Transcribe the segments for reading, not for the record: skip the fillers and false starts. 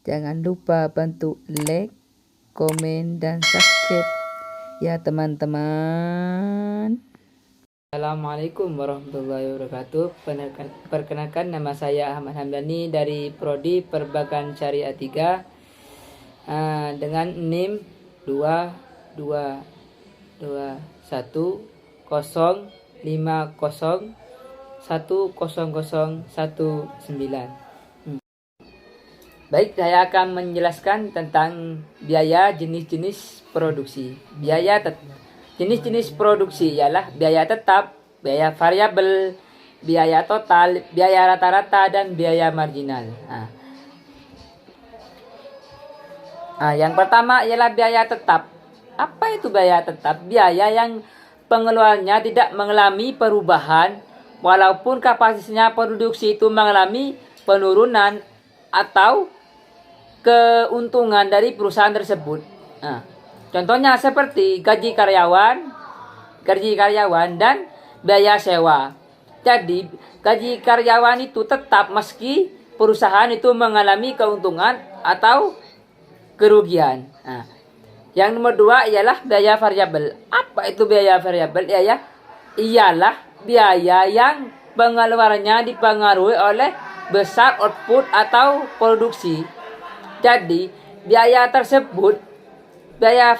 Jangan lupa bantu like, komen, dan subscribe ya teman-teman. Assalamualaikum warahmatullahi wabarakatuh. Perkenalkan, nama saya Ahmad Hamdani dari Prodi Perbankan Syariah 3 dengan NIM 22210501019. Baik, saya akan menjelaskan tentang biaya jenis-jenis produksi. Jenis-jenis produksi ialah biaya tetap, biaya variabel, biaya total, biaya rata-rata, dan biaya marginal. Yang pertama ialah biaya tetap. Apa itu biaya tetap? Biaya yang pengeluarannya tidak mengalami perubahan walaupun kapasitasnya produksi itu mengalami penurunan atau keuntungan dari perusahaan tersebut. Contohnya seperti gaji karyawan dan biaya sewa. Jadi gaji karyawan itu tetap meski perusahaan itu mengalami keuntungan atau kerugian. Yang nomor 2 ialah biaya variabel. Apa itu biaya variabel? Ialah biaya yang pengeluarannya dipengaruhi oleh besar output atau produksi. Jadi, biaya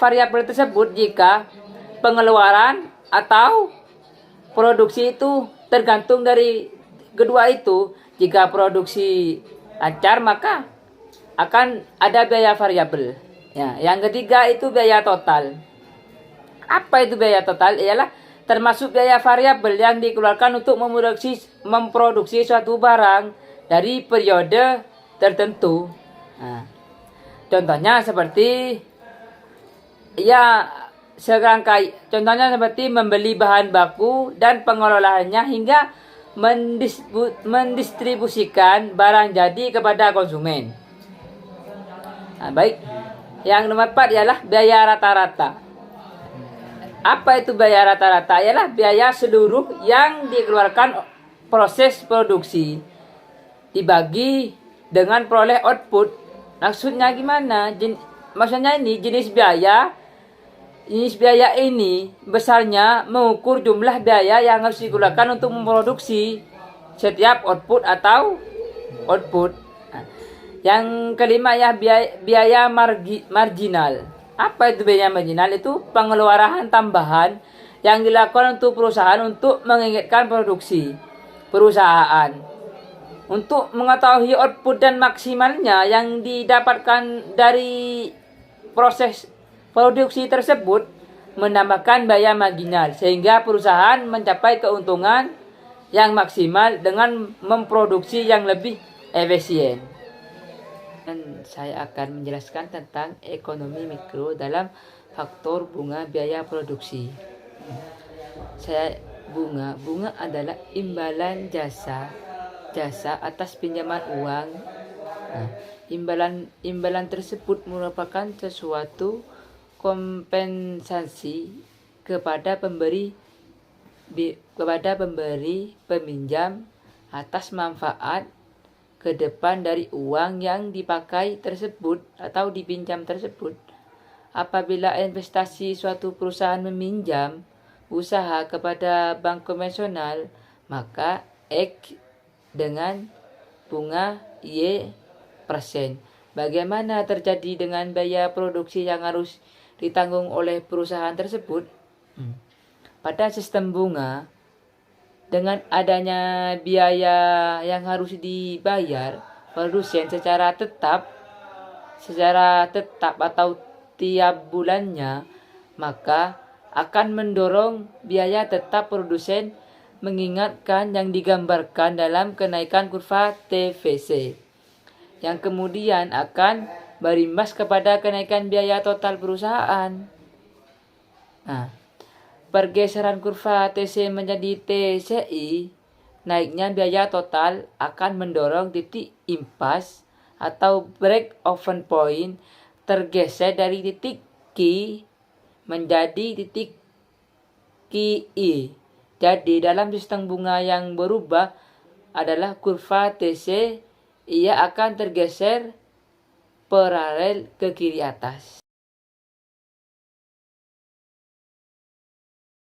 variabel tersebut jika pengeluaran atau produksi itu tergantung dari kedua itu. Jika produksi lancar, maka akan ada biaya variabel. Yang ketiga itu biaya total. Apa itu biaya total? Ialah termasuk biaya variabel yang dikeluarkan untuk memproduksi suatu barang dari periode tertentu. Contohnya seperti contohnya seperti membeli bahan baku dan pengelolaannya hingga mendistribusikan barang jadi kepada konsumen. Baik. Yang nomor 4 ialah biaya rata-rata. Apa itu biaya rata-rata? Ialah biaya seluruh yang dikeluarkan proses produksi dibagi dengan peroleh output. Maksudnya gimana? Maksudnya ini jenis biaya ini besarnya mengukur jumlah biaya yang harus digunakan untuk memproduksi setiap output. Yang kelima ya biaya marginal. Apa itu biaya marginal? Itu pengeluaran tambahan yang dilakukan untuk perusahaan untuk meningkatkan produksi perusahaan. Untuk mengetahui output dan maksimalnya yang didapatkan dari proses produksi tersebut, menambahkan biaya marginal sehingga perusahaan mencapai keuntungan yang maksimal dengan memproduksi yang lebih efisien. Dan saya akan menjelaskan tentang ekonomi mikro dalam faktor bunga biaya produksi. Bunga adalah imbalan jasa atas pinjaman uang. Imbalan tersebut merupakan sesuatu kompensasi kepada pemberi peminjam atas manfaat ke depan dari uang yang dipakai tersebut atau dipinjam tersebut. Apabila investasi suatu perusahaan meminjam usaha kepada bank konvensional, maka X dengan bunga Y%. Bagaimana terjadi dengan biaya produksi yang harus ditanggung oleh perusahaan tersebut? Pada sistem bunga, dengan adanya biaya yang harus dibayar produsen secara tetap atau tiap bulannya, maka akan mendorong biaya tetap produsen mengingatkan yang digambarkan dalam kenaikan kurva TVC, yang kemudian akan berimbas kepada kenaikan biaya total perusahaan. Pergeseran kurva TC menjadi TCI, naiknya biaya total akan mendorong titik impas atau break even point tergeser dari titik Q menjadi titik QI. Jadi dalam sistem bunga yang berubah adalah kurva TC, ia akan tergeser paralel ke kiri atas.